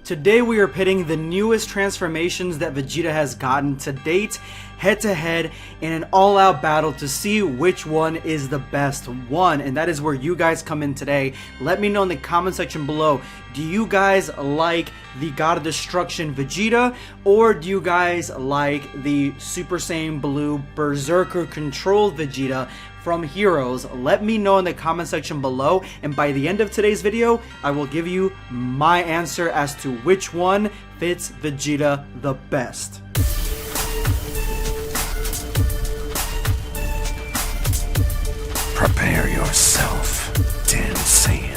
Today we are pitting the newest transformations that Vegeta has gotten to date, head to head in an all-out battle to see which one is the best one, and that is where you guys come in today. Let me know in the comment section below, do you guys like the God of Destruction Vegeta, or do you guys like the Super Saiyan Blue Berserker controlled Vegeta from Heroes? Let me know in the comment section below, and by the end of today's video, I will give you my answer as to which one fits Vegeta the best. Prepare yourself, Dan Saiyan.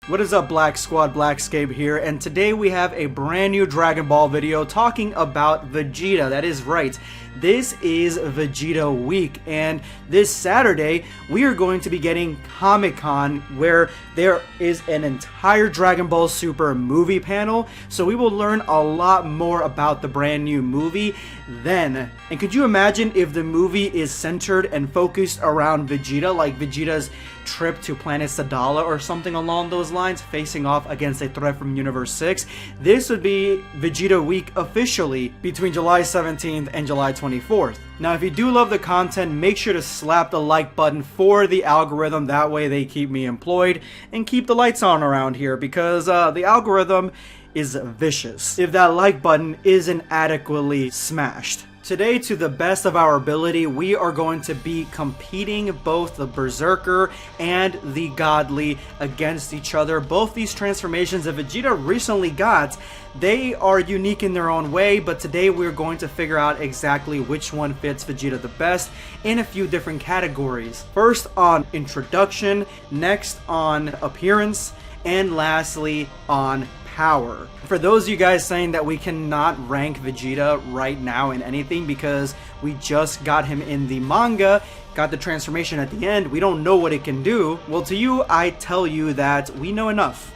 What is up, BlackSquad? BlackScape here, and today we have a brand new Dragon Ball video talking about Vegeta. That is right, this is Vegeta week, and this Saturday we are going to be getting Comic-Con, where there is an entire Dragon Ball Super movie panel, so we will learn a lot more about the brand new movie then. And could you imagine if the movie is centered and focused around Vegeta, like Vegeta's trip to planet Sadala or something along those lines, facing off against a threat from Universe 6. This would be Vegeta week officially between July 17th and July 24th. Now, if you do love the content, make sure to slap the like button for the algorithm. That way they keep me employed and keep the lights on around here, because the algorithm is vicious if that like button isn't adequately smashed. Today, to the best of our ability, we are going to be competing both the Berserker and the Godly against each other. Both these transformations that Vegeta recently got, they are unique in their own way, but today we're going to figure out exactly which one fits Vegeta the best in a few different categories. First on introduction, next on appearance, and lastly on power. For those of you guys saying that we cannot rank Vegeta right now in anything because we just got him in the manga, got the transformation at the end, we don't know what it can do. Well, to you, I tell you that we know enough.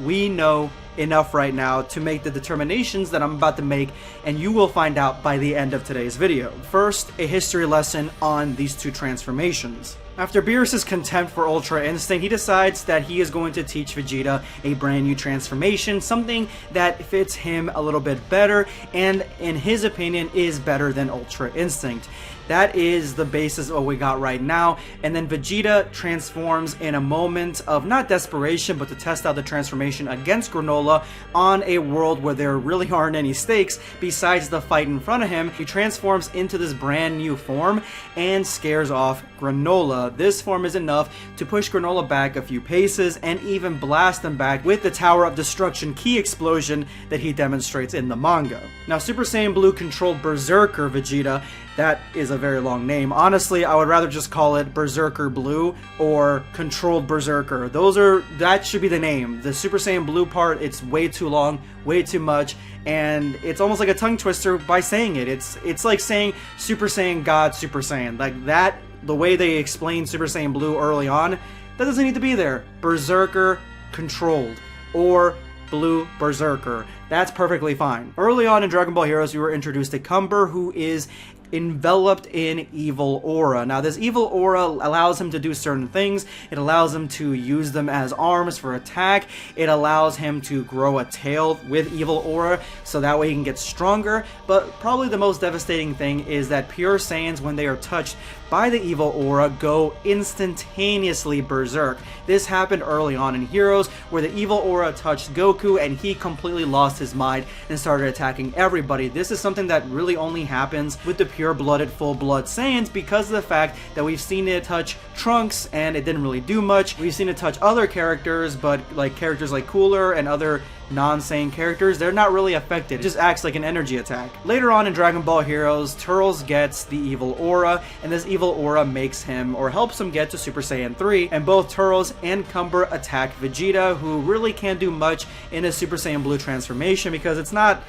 We know enough right now to make the determinations that I'm about to make, and you will find out by the end of today's video. First, a history lesson on these two transformations. After Beerus's contempt for Ultra Instinct, he decides that he is going to teach Vegeta a brand new transformation, something that fits him a little bit better, and in his opinion is better than Ultra Instinct. That is the basis of what we got right now, and then Vegeta transforms in a moment of not desperation, but to test out the transformation against Granola on a world where there really aren't any stakes besides the fight in front of him. He transforms into this brand new form and scares off Granola. This form is enough to push Granola back a few paces and even blast him back with the Tower of Destruction key explosion that he demonstrates in the manga. Now, Super Saiyan Blue controlled Berserker Vegeta, that is a very long name. Honestly, I would rather just call it Berserker Blue or Controlled Berserker. That should be the name. The Super Saiyan Blue part, it's way too long, way too much, and it's almost like a tongue twister by saying it. It's like saying Super Saiyan God Super Saiyan. Like that, the way they explained Super Saiyan Blue early on, that doesn't need to be there. Berserker Controlled or Blue Berserker. That's perfectly fine. Early on in Dragon Ball Heroes, we were introduced to Cumber, who is enveloped in evil aura. Now, this evil aura allows him to do certain things. It allows him to use them as arms for attack. It allows him to grow a tail with evil aura, so that way he can get stronger. But probably the most devastating thing is that pure Saiyans, when they are touched by the evil aura, go instantaneously berserk. This happened early on in Heroes, where the evil aura touched Goku and he completely lost his mind and started attacking everybody. This is something that really only happens with the pure-blooded, full-blood Saiyans, because of the fact that we've seen it touch Trunks and it didn't really do much. We've seen it touch other characters, but like characters like Cooler and other non-Saiyan characters, they're not really affected. It just acts like an energy attack. Later on in Dragon Ball Heroes, Turles gets the evil aura, and this evil aura makes him, or helps him get to Super Saiyan 3, and both Turles and Cumber attack Vegeta, who really can't do much in a Super Saiyan Blue transformation because it's not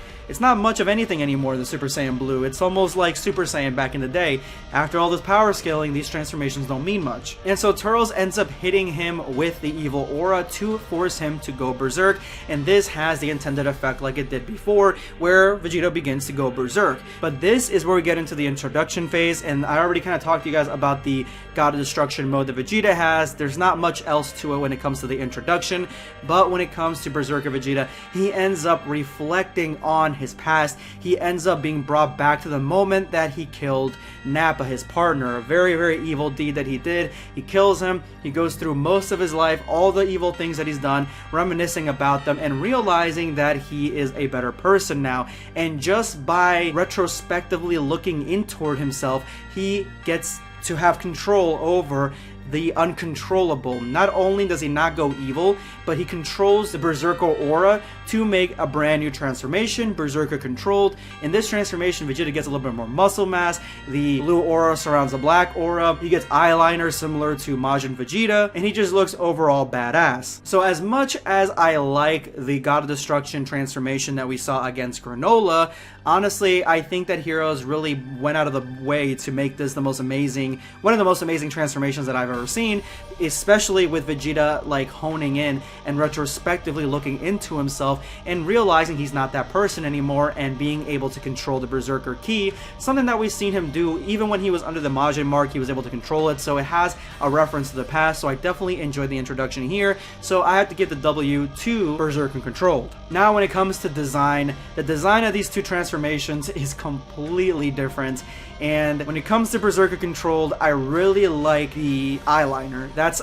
much of anything anymore than Super Saiyan Blue. It's almost like Super Saiyan back in the day. After all this power scaling, these transformations don't mean much. And so Turles ends up hitting him with the evil aura to force him to go berserk, and this this has the intended effect like it did before, where Vegeta begins to go berserk. But this is where we get into the introduction phase, and I already kind of talked to you guys about the God of Destruction mode that Vegeta has. There's not much else to it when it comes to the introduction, but when it comes to Berserker Vegeta, he ends up reflecting on his past. He ends up being brought back to the moment that he killed Nappa, his partner. A very, very evil deed that he did. He kills him. He goes through most of his life, all the evil things that he's done, reminiscing about them and realizing that he is a better person now. And just by retrospectively looking in toward himself, he gets to have control over the uncontrollable. Not only does he not go evil, but he controls the Berserker aura to make a brand new transformation, Berserker controlled. In this transformation, Vegeta gets a little bit more muscle mass, the blue aura surrounds the black aura, he gets eyeliner similar to Majin Vegeta, and he just looks overall badass. So as much as I like the God of Destruction transformation that we saw against Granola, honestly, I think that Heroes really went out of the way to make this the most amazing, one of the most amazing transformations that I've ever seen, especially with Vegeta like honing in and retrospectively looking into himself and realizing he's not that person anymore and being able to control the Berserker Ki, something that we've seen him do even when he was under the Majin mark. He was able to control it, so it has a reference to the past. So I definitely enjoyed the introduction here, so I have to give the W to Berserker controlled. Now when it comes to design, the design of these two transformations is completely different. And when it comes to Berserker controlled, I really like the eyeliner. That's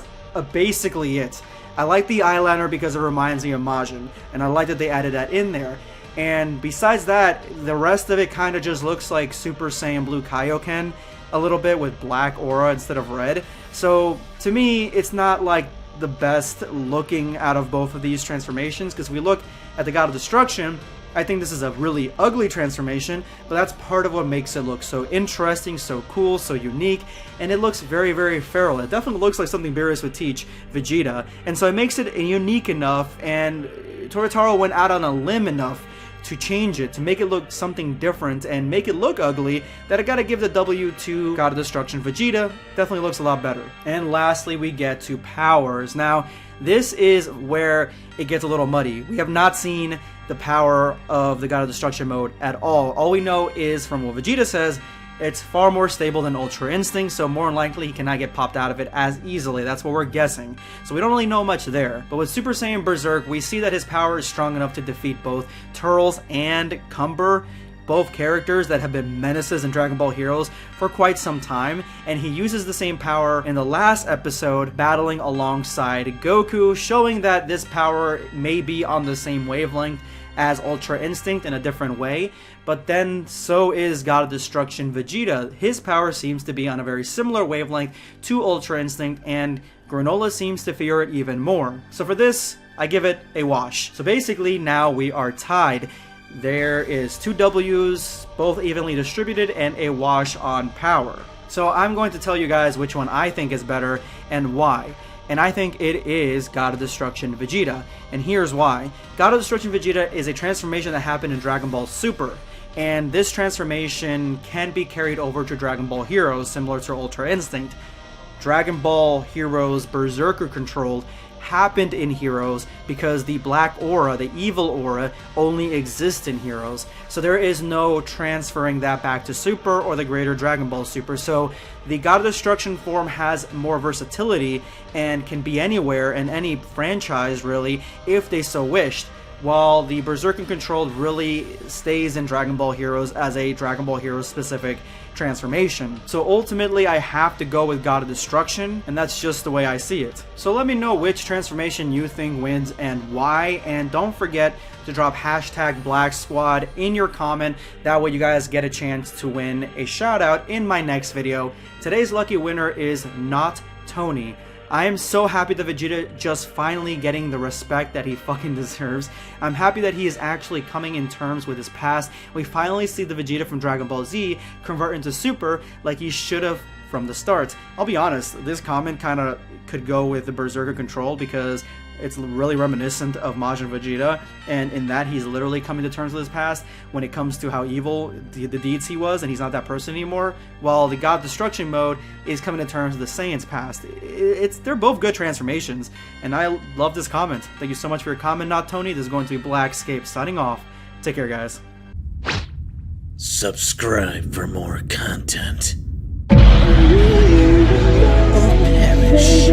basically it. I like the eyeliner because it reminds me of Majin, and I like that they added that in there. And besides that, the rest of it kind of just looks like Super Saiyan Blue Kaioken a little bit with black aura instead of red. So to me, it's not like the best looking out of both of these transformations, because we look at the God of Destruction, I think this is a really ugly transformation, but that's part of what makes it look so interesting, so cool, so unique, and it looks very, very feral. It definitely looks like something Beerus would teach Vegeta, and so it makes it unique enough, and Toritaro went out on a limb enough to change it, to make it look something different and make it look ugly, that I gotta give the W to God of Destruction Vegeta. Definitely looks a lot better. And lastly, we get to powers. Now, this is where it gets a little muddy. We have not seen the power of the God of Destruction mode at all. All we know is from what Vegeta says, it's far more stable than Ultra Instinct, so more than likely he cannot get popped out of it as easily. That's what we're guessing. So we don't really know much there. But with Super Saiyan Berserk, we see that his power is strong enough to defeat both Turles and Cumber, both characters that have been menaces in Dragon Ball Heroes for quite some time, and he uses the same power in the last episode, battling alongside Goku, showing that this power may be on the same wavelength as Ultra Instinct in a different way, but then so is God of Destruction Vegeta. His power seems to be on a very similar wavelength to Ultra Instinct, and Granola seems to fear it even more. So for this, I give it a wash. So basically, now we are tied. There is two W's, both evenly distributed, and a wash on power. So I'm going to tell you guys which one I think is better and why. And I think it is God of Destruction Vegeta. And here's why. God of Destruction Vegeta is a transformation that happened in Dragon Ball Super. And this transformation can be carried over to Dragon Ball Heroes, similar to Ultra Instinct. Dragon Ball Heroes Berserker controlled happened in Heroes because the black aura, the evil aura, only exists in Heroes. So there is no transferring that back to Super or the greater Dragon Ball Super. So the God of Destruction form has more versatility and can be anywhere in any franchise really if they so wished, while the Berserker controlled really stays in Dragon Ball Heroes as a Dragon Ball Heroes specific transformation. So ultimately I have to go with God of Destruction, and that's just the way I see it. So let me know which transformation you think wins and why, and don't forget to drop hashtag BlackSquad in your comment. That way you guys get a chance to win a shout out in my next video. Today's lucky winner is Not Tony. I am so happy that Vegeta just finally getting the respect that he fucking deserves. I'm happy that he is actually coming in terms with his past. We finally see the Vegeta from Dragon Ball Z convert into Super like he should have from the start. I'll be honest, this comment kind of could go with the Berserker Control because it's really reminiscent of Majin Vegeta, and in that he's literally coming to terms with his past when it comes to how evil the deeds he was, and he's not that person anymore, while the God Destruction mode is coming to terms with the Saiyan's past. They're both good transformations, and I love this comment. Thank you so much for your comment, Not Tony. This is going to be BlackScape signing off. Take care, guys. Subscribe for more content. Or perish.